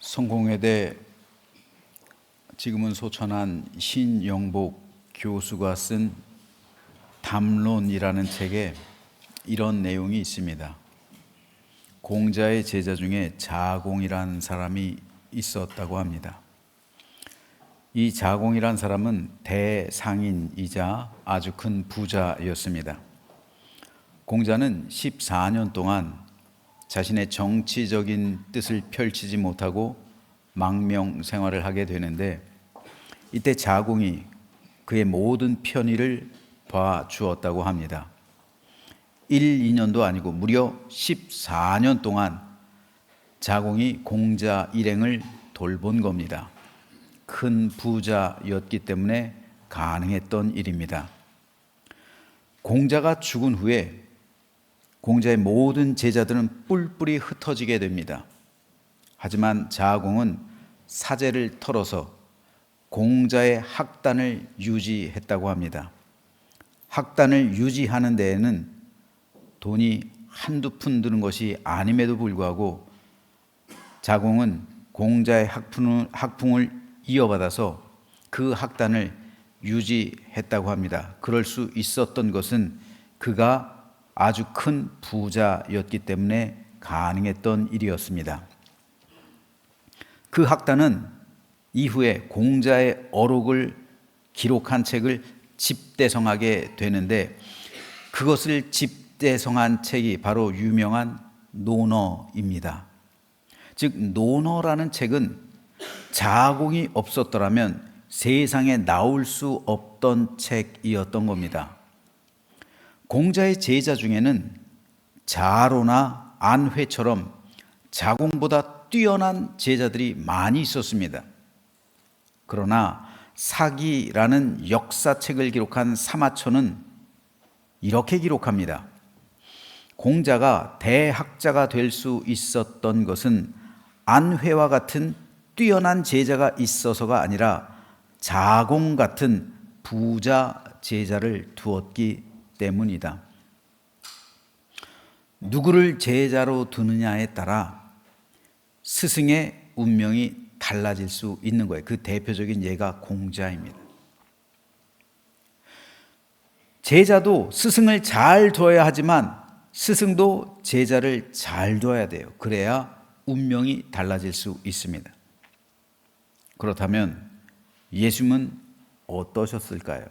성공회대 지금은 소천한 신영복 교수가 쓴 담론이라는 책에 이런 내용이 있습니다. 공자의 제자 중에 자공이라는 사람이 있었다고 합니다. 이 자공이란 사람은 대상인이자 아주 큰 부자였습니다. 공자는 14년 동안 자신의 정치적인 뜻을 펼치지 못하고 망명 생활을 하게 되는데, 이때 자공이 그의 모든 편의를 봐주었다고 합니다. 1, 2년도 아니고 무려 14년 동안 자공이 공자 일행을 돌본 겁니다. 큰 부자였기 때문에 가능했던 일입니다. 공자가 죽은 후에 공자의 모든 제자들은 뿔뿔이 흩어지게 됩니다. 하지만 자공은 사제를 털어서 공자의 학단을 유지했다고 합니다. 학단을 유지하는 데에는 돈이 한두 푼 드는 것이 아님에도 불구하고 자공은 공자의 학풍을 이어받아서 그 학단을 유지했다고 합니다. 그럴 수 있었던 것은 그가 아주 큰 부자였기 때문에 가능했던 일이었습니다. 그 학단은 이후에 공자의 어록을 기록한 책을 집대성하게 되는데, 그것을 집대성한 책이 바로 유명한 논어입니다. 즉, 논어라는 책은 자공이 없었더라면 세상에 나올 수 없던 책이었던 겁니다. 공자의 제자 중에는 자로나 안회처럼 자공보다 뛰어난 제자들이 많이 있었습니다. 그러나 사기라는 역사책을 기록한 사마천은 이렇게 기록합니다. 공자가 대학자가 될 수 있었던 것은 안회와 같은 뛰어난 제자가 있어서가 아니라 자공 같은 부자 제자를 두었기 때문이다. 누구를 제자로 두느냐에 따라 스승의 운명이 달라질 수 있는 거예요. 그 대표적인 예가 공자입니다. 제자도 스승을 잘 둬야 하지만 스승도 제자를 잘 둬야 돼요. 그래야 운명이 달라질 수 있습니다. 그렇다면 예수님은 어떠셨을까요?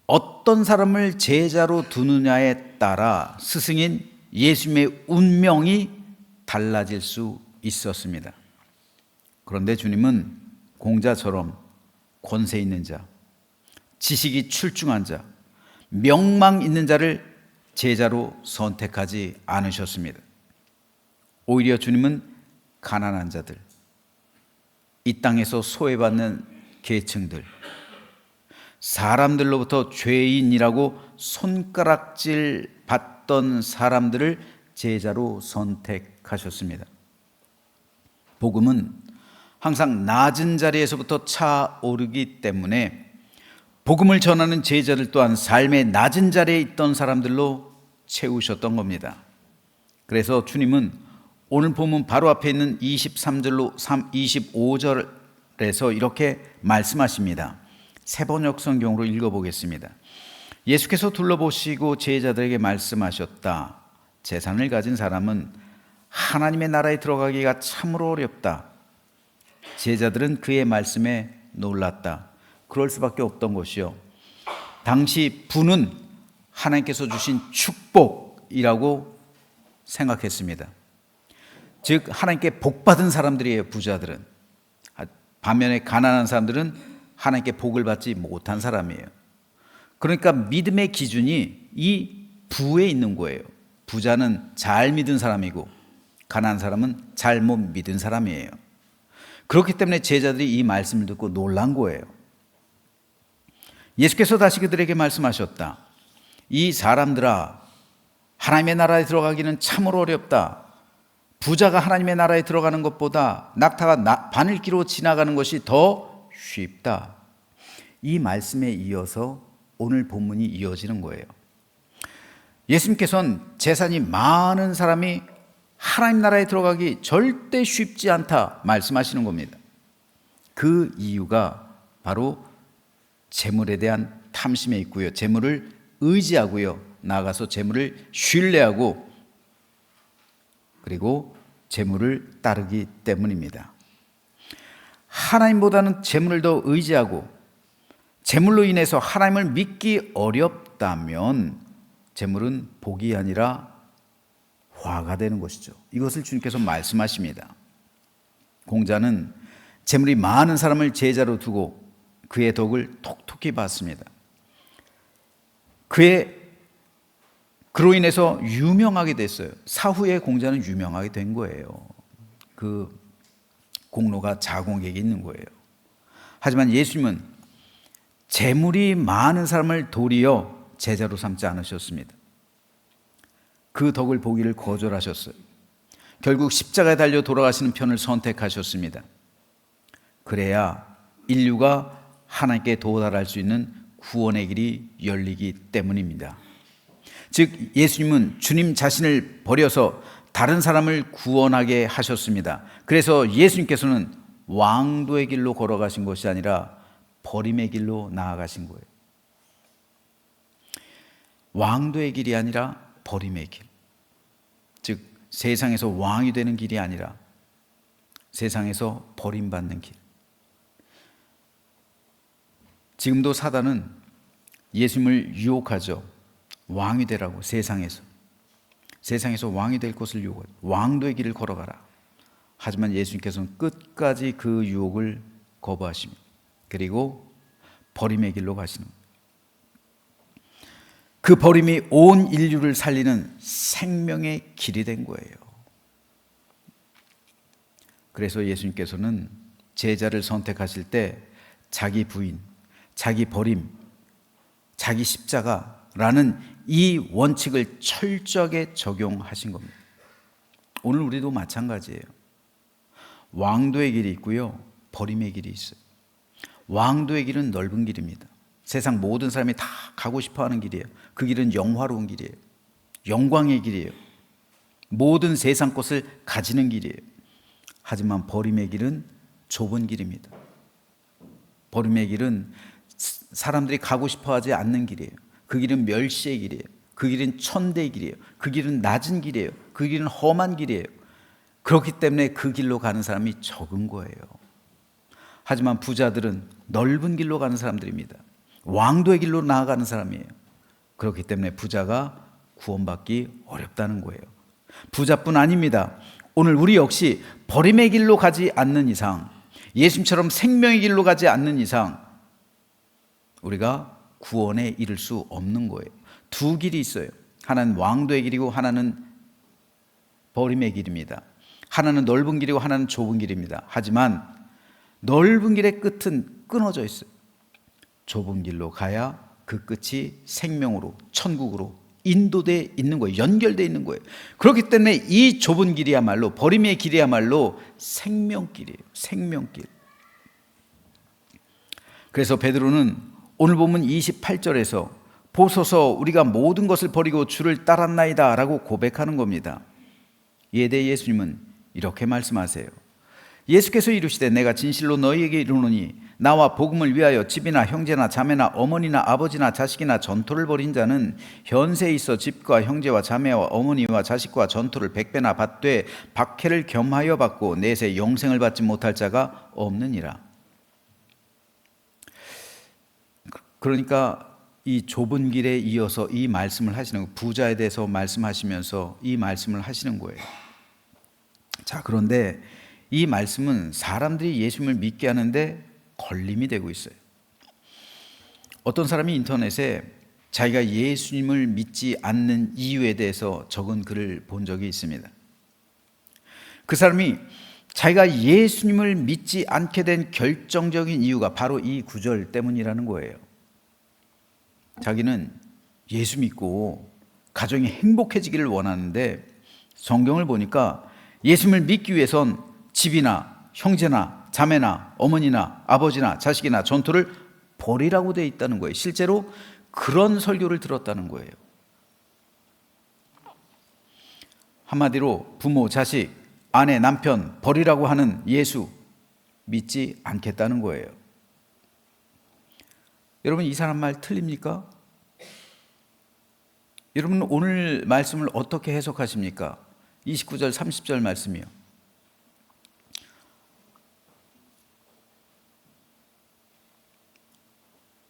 어떤 사람을 제자로 두느냐에 따라 스승인 예수님의 운명이 달라질 수 있었습니다. 그런데 주님은 공자처럼 권세 있는 자, 지식이 출중한 자, 명망 있는 자를 제자로 선택하지 않으셨습니다. 오히려 주님은 가난한 자들, 이 땅에서 소외받는 계층들, 사람들로부터 죄인이라고 손가락질 받던 사람들을 제자로 선택하셨습니다. 복음은 항상 낮은 자리에서부터 차오르기 때문에 복음을 전하는 제자들 또한 삶의 낮은 자리에 있던 사람들로 채우셨던 겁니다. 그래서 주님은 오늘 본문 바로 앞에 있는 23절로 25절에서 이렇게 말씀하십니다. 새번역 성경으로 읽어보겠습니다. 예수께서 둘러보시고 제자들에게 말씀하셨다. 재산을 가진 사람은 하나님의 나라에 들어가기가 참으로 어렵다. 제자들은 그의 말씀에 놀랐다. 그럴 수밖에 없던 것이요, 당시 부는 하나님께서 주신 축복이라고 생각했습니다. 즉 하나님께 복받은 사람들이에요, 부자들은. 반면에 가난한 사람들은 하나님께 복을 받지 못한 사람이에요. 그러니까 믿음의 기준이 이 부에 있는 거예요. 부자는 잘 믿은 사람이고 가난한 사람은 잘못 믿은 사람이에요. 그렇기 때문에 제자들이 이 말씀을 듣고 놀란 거예요. 예수께서 다시 그들에게 말씀하셨다. 이 사람들아, 하나님의 나라에 들어가기는 참으로 어렵다. 부자가 하나님의 나라에 들어가는 것보다 낙타가 바늘기로 지나가는 것이 더 쉽다. 이 말씀에 이어서 오늘 본문이 이어지는 거예요. 예수님께서는 재산이 많은 사람이 하나님 나라에 들어가기 절대 쉽지 않다 말씀하시는 겁니다. 그 이유가 바로 재물에 대한 탐심에 있고요. 재물을 의지하고요. 나아가서 재물을 신뢰하고 그리고 재물을 따르기 때문입니다. 하나님보다는 재물을 더 의지하고 재물로 인해서 하나님을 믿기 어렵다면 재물은 복이 아니라 화가 되는 것이죠. 이것을 주님께서 말씀하십니다. 공자는 재물이 많은 사람을 제자로 두고 그의 덕을 톡톡히 봤습니다. 그로 인해서 유명하게 됐어요. 사후에 공자는 유명하게 된 거예요. 그 공로가 자공에게 있는 거예요. 하지만 예수님은 재물이 많은 사람을 도리어 제자로 삼지 않으셨습니다. 그 덕을 보기를 거절하셨어요. 결국 십자가에 달려 돌아가시는 편을 선택하셨습니다. 그래야 인류가 하나님께 도달할 수 있는 구원의 길이 열리기 때문입니다. 즉 예수님은 주님 자신을 버려서 다른 사람을 구원하게 하셨습니다. 그래서 예수님께서는 왕도의 길로 걸어가신 것이 아니라 버림의 길로 나아가신 거예요. 왕도의 길이 아니라 버림의 길. 즉 세상에서 왕이 되는 길이 아니라 세상에서 버림받는 길. 지금도 사단은 예수님을 유혹하죠. 왕이 되라고. 세상에서 왕이 될 것을 유혹하죠. 왕도의 길을 걸어가라. 하지만 예수님께서는 끝까지 그 유혹을 거부하십니다. 그리고 버림의 길로 가시는 거예요. 그 버림이 온 인류를 살리는 생명의 길이 된 거예요. 그래서 예수님께서는 제자를 선택하실 때 자기 부인, 자기 버림, 자기 십자가라는 이 원칙을 철저하게 적용하신 겁니다. 오늘 우리도 마찬가지예요. 왕도의 길이 있고요, 버림의 길이 있어요. 왕도의 길은 넓은 길입니다. 세상 모든 사람이 다 가고 싶어하는 길이에요. 그 길은 영화로운 길이에요. 영광의 길이에요. 모든 세상 것을 가지는 길이에요. 하지만 버림의 길은 좁은 길입니다. 버림의 길은 사람들이 가고 싶어하지 않는 길이에요. 그 길은 멸시의 길이에요. 그 길은 천대의 길이에요. 그 길은 낮은 길이에요. 그 길은 험한 길이에요. 그렇기 때문에 그 길로 가는 사람이 적은 거예요. 하지만 부자들은 넓은 길로 가는 사람들입니다. 왕도의 길로 나아가는 사람이에요. 그렇기 때문에 부자가 구원받기 어렵다는 거예요. 부자뿐 아닙니다. 오늘 우리 역시 버림의 길로 가지 않는 이상, 예수님처럼 생명의 길로 가지 않는 이상 우리가 구원에 이를 수 없는 거예요. 두 길이 있어요. 하나는 왕도의 길이고 하나는 버림의 길입니다. 하나는 넓은 길이고 하나는 좁은 길입니다. 하지만 넓은 길의 끝은 끊어져 있어요. 좁은 길로 가야 그 끝이 생명으로, 천국으로 인도되어 있는 거예요. 연결되어 있는 거예요. 그렇기 때문에 이 좁은 길이야말로, 버림의 길이야말로 생명길이에요. 생명길. 그래서 베드로는 오늘 본문 28절에서 보소서 우리가 모든 것을 버리고 주를 따랐나이다 라고 고백하는 겁니다. 이에 대해 예수님은 이렇게 말씀하세요. 예수께서 이르시되 내가 진실로 너희에게 이르노니 나와 복음을 위하여 집이나 형제나 자매나 어머니나 아버지나 자식이나 전토를 벌인 자는 현세에 있어 집과 형제와 자매와 어머니와 자식과 전토를 100배나 받되 박해를 겸하여 받고 내세 영생을 받지 못할 자가 없느니라. 그러니까 이 좁은 길에 이어서 이 말씀을 하시는 거예요. 부자에 대해서 말씀하시면서 이 말씀을 하시는 거예요. 자, 그런데 이 말씀은 사람들이 예수님을 믿게 하는데 걸림이 되고 있어요. 어떤 사람이 인터넷에 자기가 예수님을 믿지 않는 이유에 대해서 적은 글을 본 적이 있습니다. 그 사람이 자기가 예수님을 믿지 않게 된 결정적인 이유가 바로 이 구절 때문이라는 거예요. 자기는 예수 믿고 가정이 행복해지기를 원하는데 성경을 보니까 예수님을 믿기 위해선 집이나 형제나 자매나 어머니나 아버지나 자식이나 전토를 버리라고 되어 있다는 거예요. 실제로 그런 설교를 들었다는 거예요. 한마디로 부모, 자식, 아내, 남편 버리라고 하는 예수 믿지 않겠다는 거예요. 여러분, 이 사람 말 틀립니까? 여러분, 오늘 말씀을 어떻게 해석하십니까? 29절 30절 말씀이요.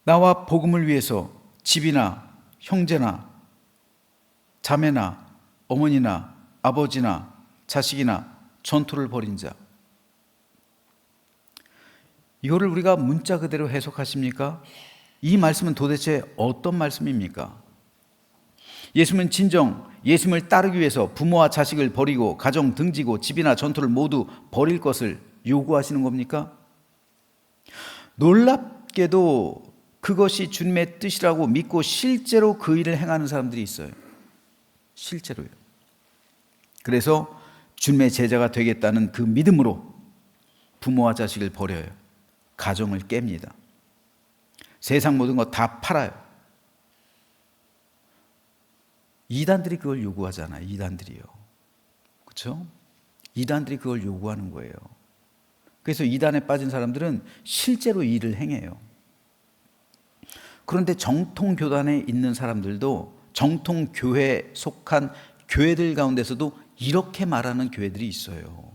나와 복음을 위해서 집이나 형제나 자매나 어머니나 아버지나 자식이나 전토를 벌인 자. 이거를 우리가 문자 그대로 해석하십니까? 이 말씀은 도대체 어떤 말씀입니까? 예수님은 진정 예수님을 따르기 위해서 부모와 자식을 버리고 가정 등지고 집이나 전토를 모두 버릴 것을 요구하시는 겁니까? 놀랍게도 그것이 주님의 뜻이라고 믿고 실제로 그 일을 행하는 사람들이 있어요. 실제로요. 그래서 주님의 제자가 되겠다는 그 믿음으로 부모와 자식을 버려요. 가정을 깹니다. 세상 모든 거 다 팔아요. 이단들이 그걸 요구하잖아요. 이단들이요. 그렇죠? 이단들이 그걸 요구하는 거예요. 그래서 이단에 빠진 사람들은 실제로 이 일을 행해요. 그런데 정통교단에 있는 사람들도 정통교회에 속한 교회들 가운데서도 이렇게 말하는 교회들이 있어요.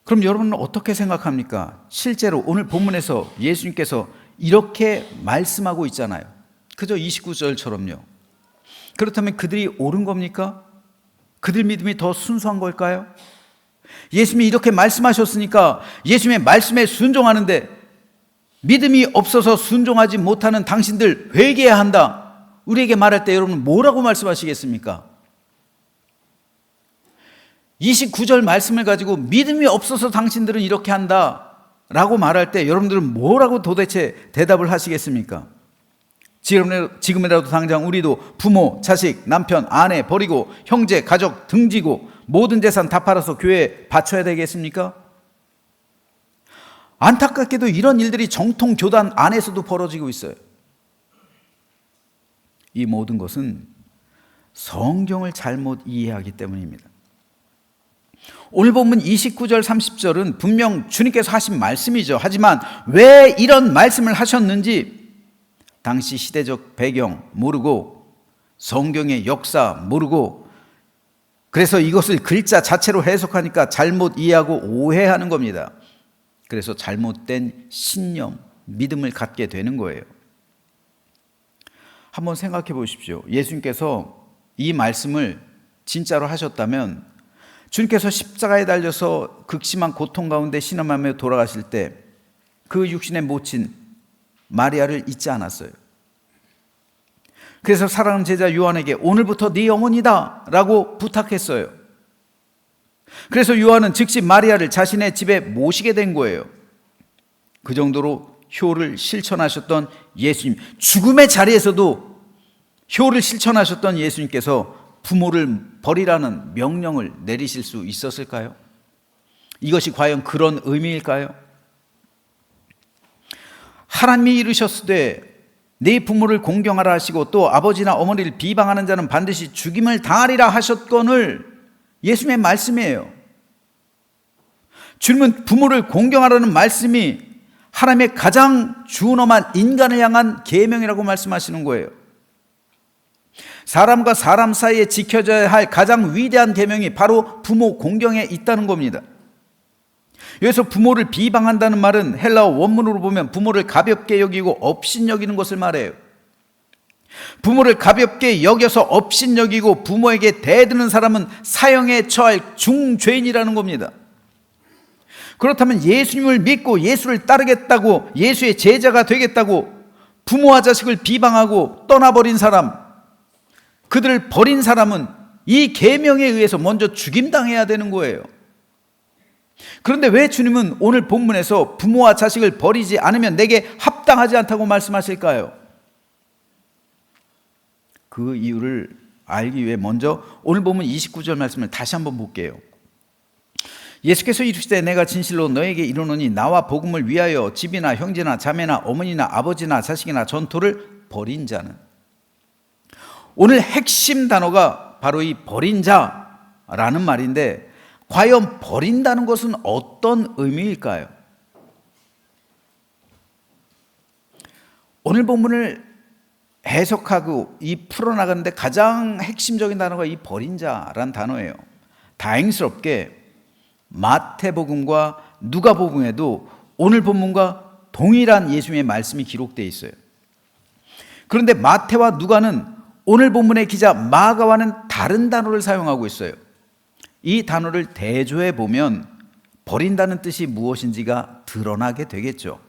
그럼 여러분은 어떻게 생각합니까? 실제로 오늘 본문에서 예수님께서 이렇게 말씀하고 있잖아요. 그저 29절처럼요. 그렇다면 그들이 옳은 겁니까? 그들 믿음이 더 순수한 걸까요? 예수님이 이렇게 말씀하셨으니까 예수님의 말씀에 순종하는데 믿음이 없어서 순종하지 못하는 당신들 회개해야 한다. 우리에게 말할 때 여러분 뭐라고 말씀하시겠습니까? 29절 말씀을 가지고 믿음이 없어서 당신들은 이렇게 한다 라고 말할 때 여러분들은 뭐라고 도대체 대답을 하시겠습니까? 지금이라도 당장 우리도 부모, 자식, 남편, 아내 버리고 형제, 가족 등지고 모든 재산 다 팔아서 교회에 바쳐야 되겠습니까? 안타깝게도 이런 일들이 정통 교단 안에서도 벌어지고 있어요. 이 모든 것은 성경을 잘못 이해하기 때문입니다. 오늘 본문 29절 30절은 분명 주님께서 하신 말씀이죠. 하지만 왜 이런 말씀을 하셨는지 당시 시대적 배경 모르고 성경의 역사 모르고 그래서 이것을 글자 자체로 해석하니까 잘못 이해하고 오해하는 겁니다. 그래서 잘못된 신념, 믿음을 갖게 되는 거예요. 한번 생각해 보십시오. 예수님께서 이 말씀을 진짜로 하셨다면 주님께서 십자가에 달려서 극심한 고통 가운데 신음하며 돌아가실 때 그 육신의 모친 마리아를 잊지 않았어요. 그래서 사랑하는 제자 요한에게 오늘부터 네 어머니다 라고 부탁했어요. 그래서 요한은 즉시 마리아를 자신의 집에 모시게 된 거예요. 그 정도로 효를 실천하셨던 예수님, 죽음의 자리에서도 효를 실천하셨던 예수님께서 부모를 버리라는 명령을 내리실 수 있었을까요? 이것이 과연 그런 의미일까요? 하나님이 이르셨으되 네 부모를 공경하라 하시고 또 아버지나 어머니를 비방하는 자는 반드시 죽임을 당하리라 하셨거늘 예수님의 말씀이에요. 주님은 부모를 공경하라는 말씀이 하나님의 가장 준엄한 인간을 향한 계명이라고 말씀하시는 거예요. 사람과 사람 사이에 지켜져야 할 가장 위대한 계명이 바로 부모 공경에 있다는 겁니다. 여기서 부모를 비방한다는 말은 헬라어 원문으로 보면 부모를 가볍게 여기고 업신여기는 것을 말해요. 부모를 가볍게 여겨서 업신여기고 부모에게 대드는 사람은 사형에 처할 중죄인이라는 겁니다. 그렇다면 예수님을 믿고 예수를 따르겠다고 예수의 제자가 되겠다고 부모와 자식을 비방하고 떠나버린 사람, 그들을 버린 사람은 이 계명에 의해서 먼저 죽임당해야 되는 거예요. 그런데 왜 주님은 오늘 본문에서 부모와 자식을 버리지 않으면 내게 합당하지 않다고 말씀하실까요? 그 이유를 알기 위해 먼저 오늘 본문 29절 말씀을 다시 한번 볼게요. 예수께서 이르시되 내가 진실로 너에게 이르노니 나와 복음을 위하여 집이나 형제나 자매나 어머니나 아버지나 자식이나 전토를 버린 자는, 오늘 핵심 단어가 누가? 바로 이 버린 자라는 말인데, 과연 버린다는 것은 어떤 의미일까요? 오늘 본문을 해석하고 이 풀어나가는데 가장 핵심적인 단어가 이 버린 자라는 단어예요. 다행스럽게 마태복음과 누가복음에도 오늘 본문과 동일한 예수님의 말씀이 기록되어 있어요. 그런데 마태와 누가는 오늘 본문의 기자 마가와는 다른 단어를 사용하고 있어요. 이 단어를 대조해 보면 버린다는 뜻이 무엇인지가 드러나게 되겠죠.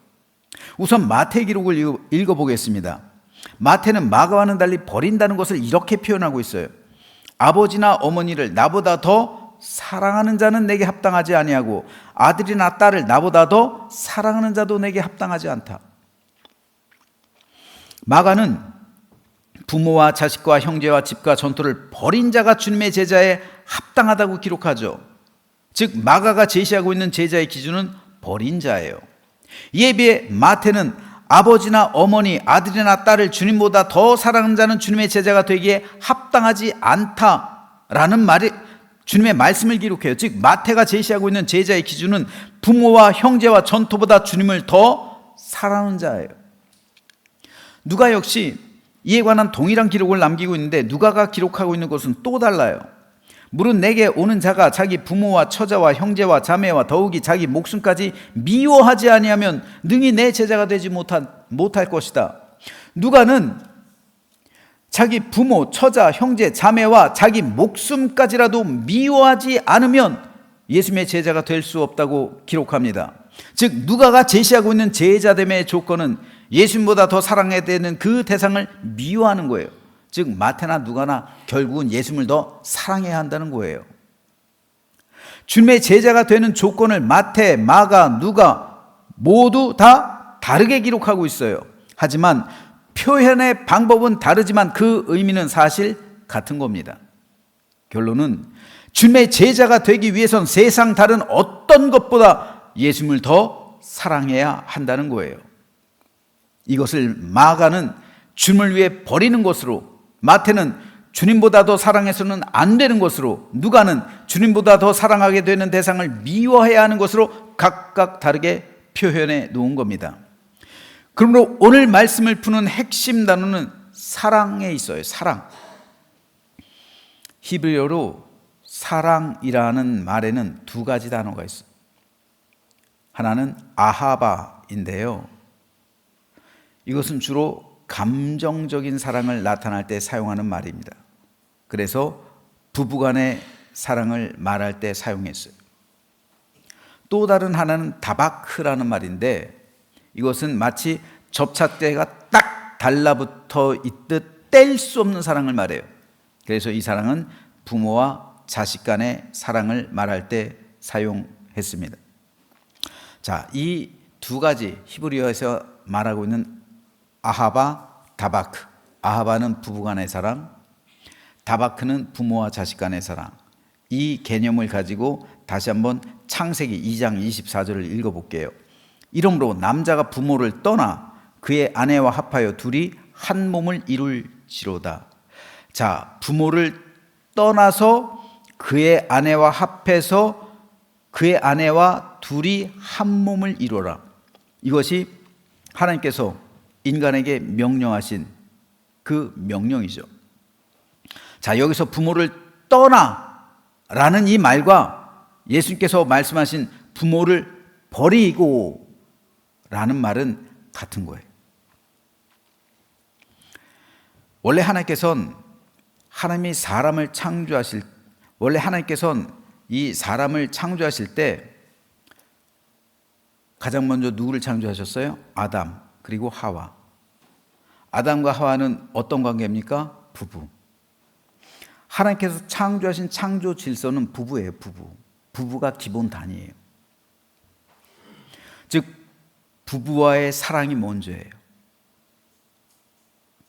우선 마태 기록을 읽어보겠습니다. 마태는 마가와는 달리 버린다는 것을 이렇게 표현하고 있어요. 아버지나 어머니를 나보다 더 사랑하는 자는 내게 합당하지 아니하고 아들이나 딸을 나보다 더 사랑하는 자도 내게 합당하지 않다. 마가는 부모와 자식과 형제와 집과 전토를 버린 자가 주님의 제자에 합당하다고 기록하죠. 즉 마가가 제시하고 있는 제자의 기준은 버린 자예요. 이에 비해 마태는 아버지나 어머니, 아들이나 딸을 주님보다 더 사랑하는 자는 주님의 제자가 되기에 합당하지 않다라는 말이 주님의 말씀을 기록해요. 즉 마태가 제시하고 있는 제자의 기준은 부모와 형제와 전토보다 주님을 더 사랑하는 자예요. 누가 역시 이에 관한 동일한 기록을 남기고 있는데 누가가 기록하고 있는 것은 또 달라요. 물은 내게 오는 자가 자기 부모와 처자와 형제와 자매와 더욱이 자기 목숨까지 미워하지 아니하면 능히 내 제자가 되지 못할 것이다. 누가는 자기 부모, 처자, 형제, 자매와 자기 목숨까지라도 미워하지 않으면 예수님의 제자가 될 수 없다고 기록합니다. 즉 누가가 제시하고 있는 제자됨의 조건은 예수님보다 더 사랑해야 되는 그 대상을 미워하는 거예요. 즉 마태나 누가나 결국은 예수님을 더 사랑해야 한다는 거예요. 주님의 제자가 되는 조건을 마태, 마가, 누가 모두 다 다르게 기록하고 있어요. 하지만 표현의 방법은 다르지만 그 의미는 사실 같은 겁니다. 결론은 주님의 제자가 되기 위해선 세상 다른 어떤 것보다 예수님을 더 사랑해야 한다는 거예요. 이것을 마가는 주님을 위해 버리는 것으로, 마태는 주님보다 더 사랑해서는 안 되는 것으로, 누가는 주님보다 더 사랑하게 되는 대상을 미워해야 하는 것으로 각각 다르게 표현해 놓은 겁니다. 그러므로 오늘 말씀을 푸는 핵심 단어는 사랑에 있어요. 사랑. 히브리어로 사랑이라는 말에는 두 가지 단어가 있어요. 하나는 아하바인데요. 이것은 주로 감정적인 사랑을 나타낼 때 사용하는 말입니다. 그래서 부부간의 사랑을 말할 때 사용했어요. 또 다른 하나는 다바크라는 말인데 이것은 마치 접착제가 딱 달라붙어 있듯 뗄 수 없는 사랑을 말해요. 그래서 이 사랑은 부모와 자식 간의 사랑을 말할 때 사용했습니다. 자, 이 두 가지 히브리어에서 말하고 있는 아하바, 다바크. 아하바는 부부간의 사랑, 다바크는 부모와 자식 간의 사랑. 이 개념을 가지고 다시 한번 창세기 2장 24절을 읽어볼게요. 이러므로 남자가 부모를 떠나 그의 아내와 합하여 둘이 한 몸을 이룰지로다. 자, 부모를 떠나서 그의 아내와 합해서 그의 아내와 둘이 한 몸을 이루라. 이것이 하나님께서 인간에게 명령하신 그 명령이죠. 자, 여기서 부모를 떠나라는 이 말과 예수님께서 말씀하신 부모를 버리고 라는 말은 같은 거예요. 원래 하나님께서는 이 사람을 창조하실 때 가장 먼저 누구를 창조하셨어요? 아담 그리고 하와. 아담과 하와는 어떤 관계입니까? 부부. 하나님께서 창조하신 창조 질서는 부부예요. 부부가 기본 단위예요. 즉 부부와의 사랑이 먼저예요.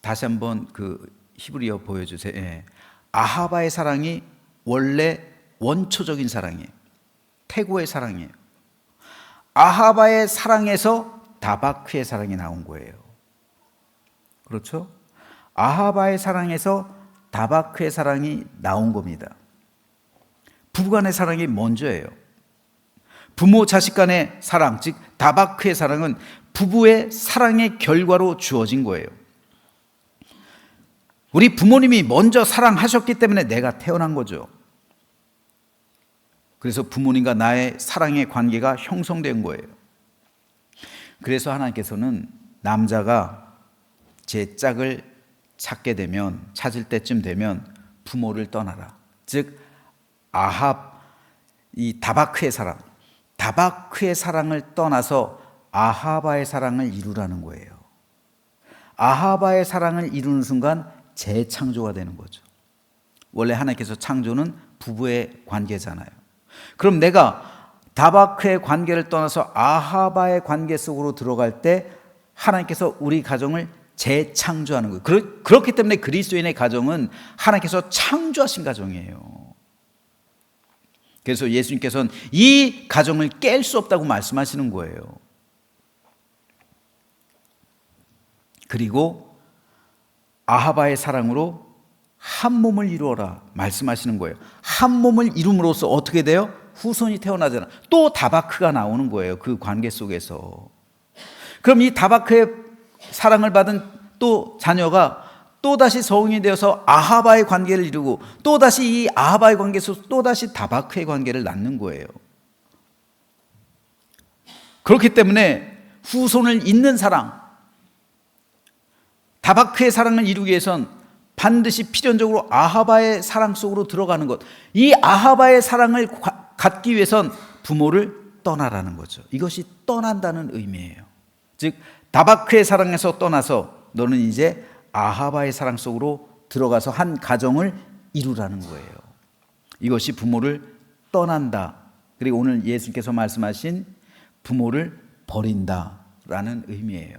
다시 한번 그 히브리어 보여주세요. 예. 아하바의 사랑이 원래 원초적인 사랑이에요. 태고의 사랑이에요. 아하바의 사랑에서 다바크의 사랑이 나온 거예요. 그렇죠? 아하바의 사랑에서 다바크의 사랑이 나온 겁니다. 부부간의 사랑이 먼저예요. 부모 자식 간의 사랑, 즉 다바크의 사랑은 부부의 사랑의 결과로 주어진 거예요. 우리 부모님이 먼저 사랑하셨기 때문에 내가 태어난 거죠. 그래서 부모님과 나의 사랑의 관계가 형성된 거예요. 그래서 하나님께서는 남자가 제 짝을 찾을 때쯤 되면 부모를 떠나라. 즉 이 다바크의 사랑을 떠나서 아하바의 사랑을 이루라는 거예요. 아하바의 사랑을 이루는 순간 재창조가 되는 거죠. 원래 하나님께서 창조는 부부의 관계잖아요. 그럼 내가 다바크의 관계를 떠나서 아하바의 관계 속으로 들어갈 때 하나님께서 우리 가정을 재창조하는 거예요. 그렇기 때문에 그리스도인의 가정은 하나님께서 창조하신 가정이에요. 그래서 예수님께서는 이 가정을 깰 수 없다고 말씀하시는 거예요. 그리고 아하바의 사랑으로 한 몸을 이루어라 말씀하시는 거예요. 한 몸을 이룸으로써 어떻게 돼요? 후손이 태어나잖아. 또 다바크가 나오는 거예요. 그 관계 속에서. 그럼 이 다바크의 사랑을 받은 또 자녀가 또다시 성인이 되어서 아하바의 관계를 이루고 또다시 이 아하바의 관계에서 또다시 다바크의 관계를 낳는 거예요. 그렇기 때문에 후손을 잇는 사랑, 다바크의 사랑을 이루기 위해선 반드시 필연적으로 아하바의 사랑 속으로 들어가는 것. 이 아하바의 사랑을 갖기 위해선 부모를 떠나라는 거죠. 이것이 떠난다는 의미예요. 즉 다바크의 사랑에서 떠나서 너는 이제 아하바의 사랑 속으로 들어가서 한 가정을 이루라는 거예요. 이것이 부모를 떠난다. 그리고 오늘 예수님께서 말씀하신 부모를 버린다라는 의미예요.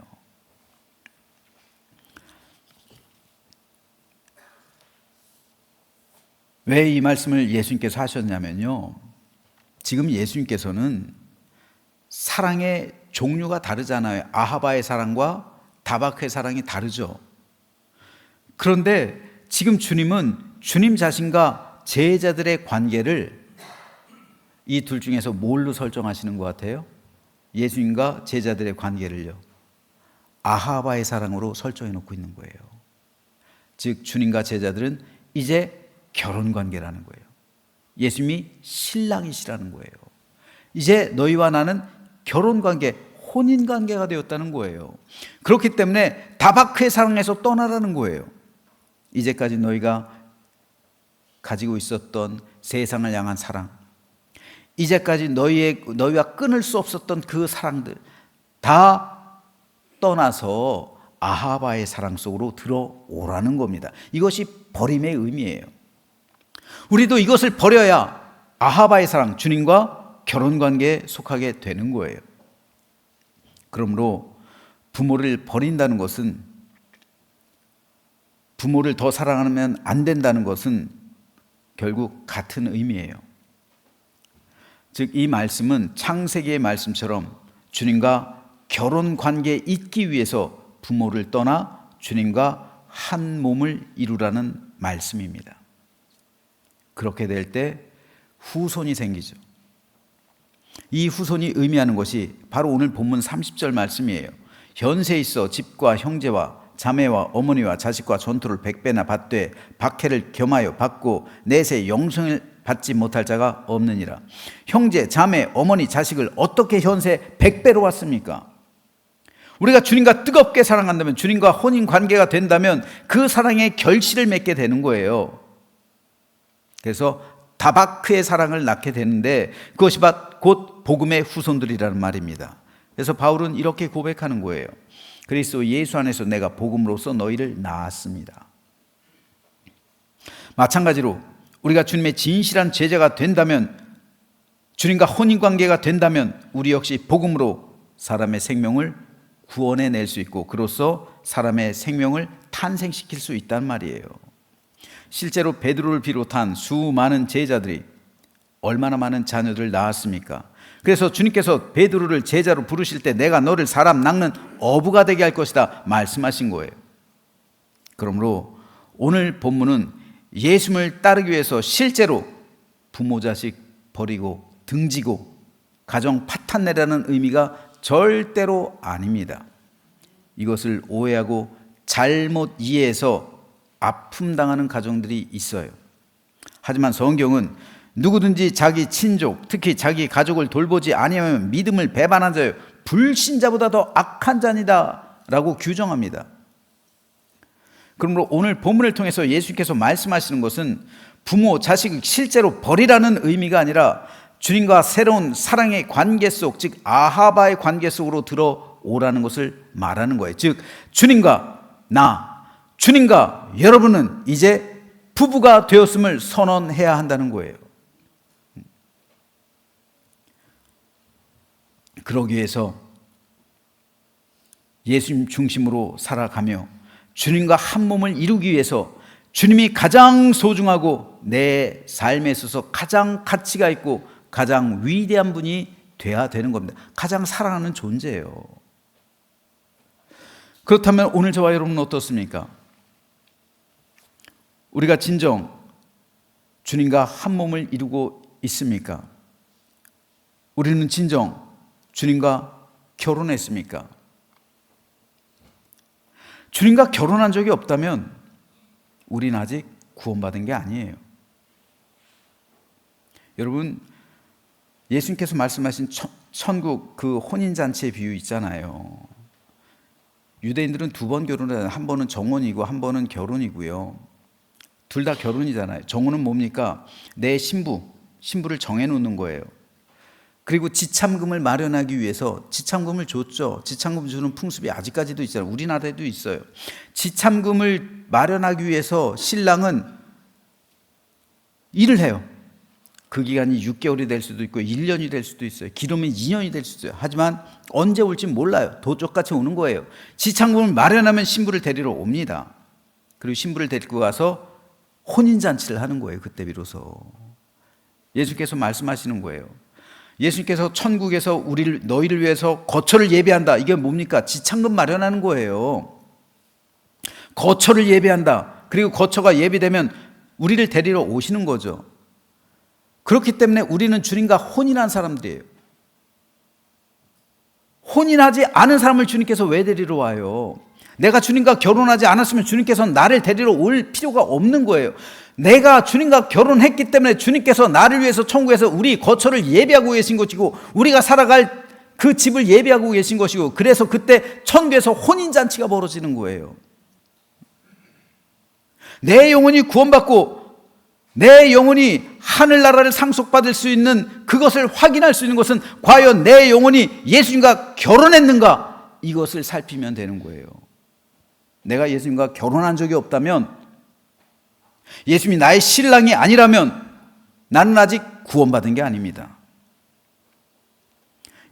왜 이 말씀을 예수님께서 하셨냐면요. 지금 예수님께서는 사랑의 종류가 다르잖아요. 아하바의 사랑과 다바크의 사랑이 다르죠. 그런데 지금 주님은 주님 자신과 제자들의 관계를 이 둘 중에서 뭘로 설정하시는 것 같아요? 예수님과 제자들의 관계를요. 아하바의 사랑으로 설정해 놓고 있는 거예요. 즉 주님과 제자들은 이제 결혼 관계라는 거예요. 예수님이 신랑이시라는 거예요. 이제 너희와 나는 결혼 관계, 혼인 관계가 되었다는 거예요. 그렇기 때문에 다바크의 사랑에서 떠나라는 거예요. 이제까지 너희가 가지고 있었던 세상을 향한 사랑, 이제까지 너희와 끊을 수 없었던 그 사랑들 다 떠나서 아하바의 사랑 속으로 들어오라는 겁니다. 이것이 버림의 의미예요. 우리도 이것을 버려야 아하바의 사랑, 주님과 결혼관계에 속하게 되는 거예요. 그러므로 부모를 버린다는 것은, 부모를 더 사랑하면 안 된다는 것은 결국 같은 의미예요. 즉 이 말씀은 창세기의 말씀처럼 주님과 결혼관계에 있기 위해서 부모를 떠나 주님과 한 몸을 이루라는 말씀입니다. 그렇게 될 때 후손이 생기죠. 이 후손이 의미하는 것이 바로 오늘 본문 30절 말씀이에요. 현세에 있어 집과 형제와 자매와 어머니와 자식과 전투를 100배나 받되 박해를 겸하여 받고 내세 영생을 받지 못할 자가 없느니라. 형제, 자매, 어머니, 자식을 어떻게 현세 100배로 받습니까? 우리가 주님과 뜨겁게 사랑한다면, 주님과 혼인 관계가 된다면 그 사랑의 결실을 맺게 되는 거예요. 그래서 다바크의 사랑을 낳게 되는데 그것이 곧 복음의 후손들이라는 말입니다. 그래서 바울은 이렇게 고백하는 거예요. 그리스도 예수 안에서 내가 복음으로써 너희를 낳았습니다. 마찬가지로 우리가 주님의 진실한 제자가 된다면, 주님과 혼인관계가 된다면 우리 역시 복음으로 사람의 생명을 구원해낼 수 있고 그로써 사람의 생명을 탄생시킬 수 있단 말이에요. 실제로 베드로를 비롯한 수많은 제자들이 얼마나 많은 자녀들을 낳았습니까? 그래서 주님께서 베드로를 제자로 부르실 때 내가 너를 사람 낳는 어부가 되게 할 것이다 말씀하신 거예요. 그러므로 오늘 본문은 예수님을 따르기 위해서 실제로 부모 자식 버리고 등지고 가정 파탄 내라는 의미가 절대로 아닙니다. 이것을 오해하고 잘못 이해해서 아픔 당하는 가정들이 있어요. 하지만 성경은 누구든지 자기 친족, 특히 자기 가족을 돌보지 아니하면 믿음을 배반한 자요 불신자보다 더 악한 자니다 라고 규정합니다. 그러므로 오늘 본문을 통해서 예수님께서 말씀하시는 것은 부모, 자식을 실제로 버리라는 의미가 아니라 주님과 새로운 사랑의 관계 속, 즉 아하바의 관계 속으로 들어오라는 것을 말하는 거예요. 즉 주님과 나, 주님과 여러분은 이제 부부가 되었음을 선언해야 한다는 거예요. 그러기 위해서 예수님 중심으로 살아가며 주님과 한 몸을 이루기 위해서 주님이 가장 소중하고 내 삶에 있어서 가장 가치가 있고 가장 위대한 분이 돼야 되는 겁니다. 가장 사랑하는 존재예요. 그렇다면 오늘 저와 여러분은 어떻습니까? 우리가 진정 주님과 한 몸을 이루고 있습니까? 우리는 진정 주님과 결혼했습니까? 주님과 결혼한 적이 없다면 우리는 아직 구원받은 게 아니에요. 여러분, 예수님께서 말씀하신 천국 그 혼인잔치의 비유 있잖아요. 유대인들은 두 번 결혼을, 한 번은 정혼이고 한 번은 결혼이고요. 둘 다 결혼이잖아요. 정혼은 뭡니까? 내 신부를 정해놓는 거예요. 그리고 지참금을 마련하기 위해서 지참금을 줬죠. 지참금 주는 풍습이 아직까지도 있잖아요. 우리나라에도 있어요. 지참금을 마련하기 위해서 신랑은 일을 해요. 그 기간이 6개월이 될 수도 있고 1년이 될 수도 있어요. 길으면 2년이 될 수도 있어요. 하지만 언제 올지 몰라요. 도적같이 오는 거예요. 지참금을 마련하면 신부를 데리러 옵니다. 그리고 신부를 데리고 가서 혼인잔치를 하는 거예요. 그때 비로소. 예수께서 말씀하시는 거예요. 예수님께서 천국에서 너희를 위해서 거처를 예배한다. 이게 뭡니까? 지참금 마련하는 거예요. 거처를 예배한다. 그리고 거처가 예비되면 우리를 데리러 오시는 거죠. 그렇기 때문에 우리는 주님과 혼인한 사람들이에요. 혼인하지 않은 사람을 주님께서 왜 데리러 와요? 내가 주님과 결혼하지 않았으면 주님께서는 나를 데리러 올 필요가 없는 거예요. 내가 주님과 결혼했기 때문에 주님께서 나를 위해서 천국에서 우리 거처를 예비하고 계신 것이고 우리가 살아갈 그 집을 예비하고 계신 것이고 그래서 그때 천국에서 혼인잔치가 벌어지는 거예요. 내 영혼이 구원받고 내 영혼이 하늘나라를 상속받을 수 있는 그것을 확인할 수 있는 것은 과연 내 영혼이 예수님과 결혼했는가? 이것을 살피면 되는 거예요. 내가 예수님과 결혼한 적이 없다면 예수님이 나의 신랑이 아니라면 나는 아직 구원받은 게 아닙니다.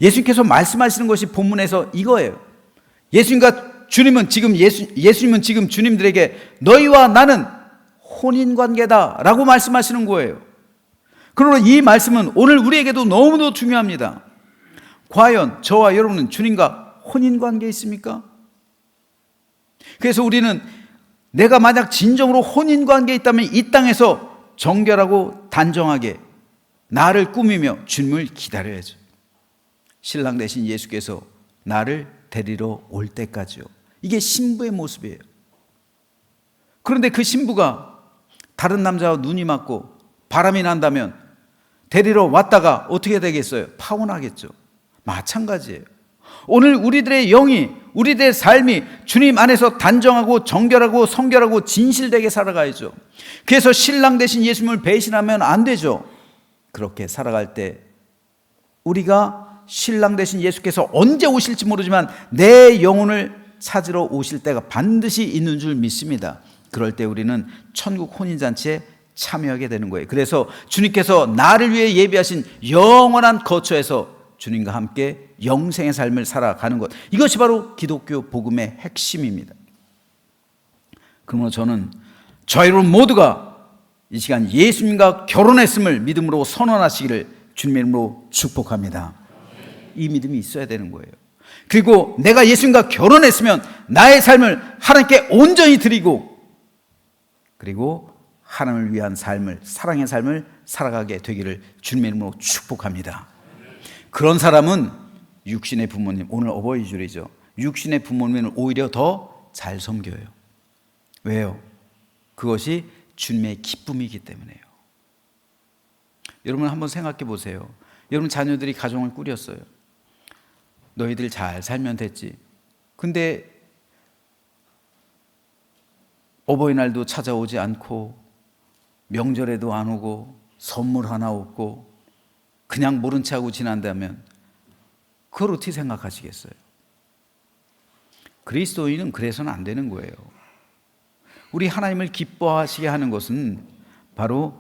예수님께서 말씀하시는 것이 본문에서 이거예요. 예수님은 지금 주님들에게 너희와 나는 혼인관계다라고 말씀하시는 거예요. 그러나 이 말씀은 오늘 우리에게도 너무도 중요합니다. 과연 저와 여러분은 주님과 혼인관계에 있습니까? 그래서 우리는 내가 만약 진정으로 혼인관계에 있다면 이 땅에서 정결하고 단정하게 나를 꾸미며 주님을 기다려야죠. 신랑 되신 예수께서 나를 데리러 올 때까지요. 이게 신부의 모습이에요. 그런데 그 신부가 다른 남자와 눈이 맞고 바람이 난다면 데리러 왔다가 어떻게 되겠어요? 파혼하겠죠. 마찬가지예요. 오늘 우리들의 영이, 우리들의 삶이 주님 안에서 단정하고 정결하고 성결하고 진실되게 살아가야죠. 그래서 신랑 되신 예수님을 배신하면 안 되죠. 그렇게 살아갈 때 우리가 신랑 되신 예수께서 언제 오실지 모르지만 내 영혼을 찾으러 오실 때가 반드시 있는 줄 믿습니다. 그럴 때 우리는 천국 혼인잔치에 참여하게 되는 거예요. 그래서 주님께서 나를 위해 예비하신 영원한 거처에서 주님과 함께 영생의 삶을 살아가는 것, 이것이 바로 기독교 복음의 핵심입니다. 그러므로 저는 저와 여러분 모두가 이 시간 예수님과 결혼했음을 믿음으로 선언하시기를 주님의 이름으로 축복합니다. 이 믿음이 있어야 되는 거예요. 그리고 내가 예수님과 결혼했으면 나의 삶을 하나님께 온전히 드리고 그리고 하나님을 위한 삶을, 사랑의 삶을 살아가게 되기를 주님의 이름으로 축복합니다. 그런 사람은 육신의 부모님, 오늘 어버이주일이죠. 육신의 부모님을 오히려 더 잘 섬겨요. 왜요? 그것이 주님의 기쁨이기 때문에요. 여러분 한번 생각해 보세요. 여러분 자녀들이 가정을 꾸렸어요. 너희들 잘 살면 됐지. 근데 어버이날도 찾아오지 않고 명절에도 안 오고 선물 하나 없고 그냥 모른 체 하고 지난다면 그걸 어떻게 생각하시겠어요? 그리스도인은 그래서는 안 되는 거예요. 우리 하나님을 기뻐하시게 하는 것은 바로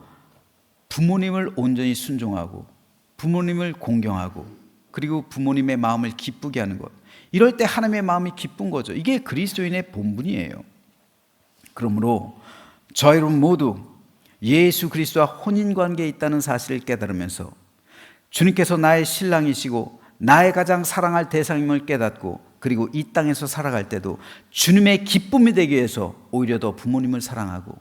부모님을 온전히 순종하고 부모님을 공경하고 그리고 부모님의 마음을 기쁘게 하는 것. 이럴 때 하나님의 마음이 기쁜 거죠. 이게 그리스도인의 본분이에요. 그러므로 저 여러분 모두 예수 그리스도와 혼인관계에 있다는 사실을 깨달으면서 주님께서 나의 신랑이시고 나의 가장 사랑할 대상임을 깨닫고 그리고 이 땅에서 살아갈 때도 주님의 기쁨이 되기 위해서 오히려 더 부모님을 사랑하고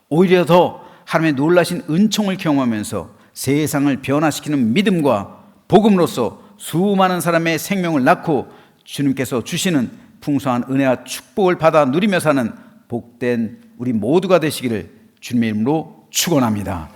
오히려 더 하나님의 놀라신 은총을 경험하면서 세상을 변화시키는 믿음과 복음으로써 수많은 사람의 생명을 낳고 주님께서 주시는 풍성한 은혜와 축복을 받아 누리며 사는 복된 우리 모두가 되시기를 주님의 이름으로 축원합니다.